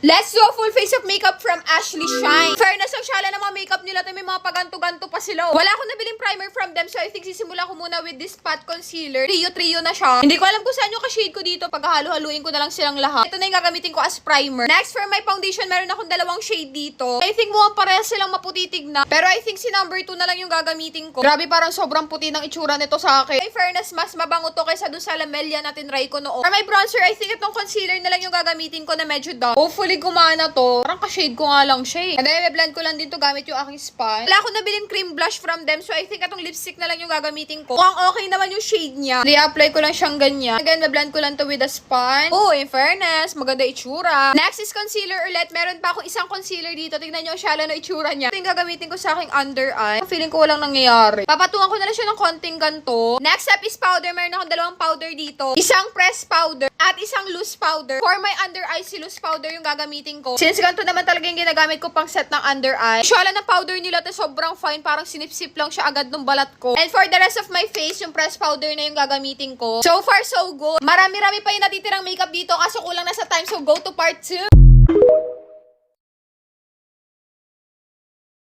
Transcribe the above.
Let's do a full face of makeup from Ashley Shine. Fairness, ang syala ng mga makeup nila, may mga paganto-ganto pa sila. Wala akong nabiling primer from them, so I think sisimula ko muna with this pot concealer. Trio na siya. Hindi ko alam kung saan yung ka-shade ko dito. Pagkahalo-haluin ko na lang silang lahat. Ito na yung gagamitin ko as primer. Next, for my foundation, meron akong dalawang shade dito. I think mukhang parehas silang maputitig na. Pero I think si number 2 na lang yung gagamitin ko. Grabe, parang sobrang puti ng itsura nito sa akin. In fairness, mas mabango to kaysa dun sa Lamelia na tinry ko noon. For my bronzer, I think itong concealer na lang yung gagamitin ko na medyo dark. Hopefully, gumana to. Parang ka-shade ko nga lang siya eh. And then, blend ko lang din to gamit yung aking spine. Wala akong nabiling cream blush from them, so I think itong lipstick na lang yung gagamitin ko. Mukhang okay naman yung shade niya. I-apply ko lang siyang ganyan. Again, blend ko lang to with a spine. Oh, in fairness, maganda itsura. Next is concealer ulit. Meron pa akong isang concealer dito. Tingnan nyo, syala na itsura niya. Ito yung gagamitin ko sa aking under eye. Feeling ko walang nangyayari. Papatungan ko na lang siya ng konting ganto. Next step is powder. Meron akong dalawang powder dito. Isang pressed powder at isang loose powder. For my under eye, si loose powder yung gagamitin ko. Since ganito naman talaga yung ginagamit ko pang set ng under eye. Syala ng powder nila to sobrang fine. Parang sinip-sip lang siya agad nung balat ko. And for the rest of my face, yung pressed powder na yung gagamitin ko. So far, so good. Marami-rami pa yung natitirang makeup dito kaso kulang na sa time. So go to part 2.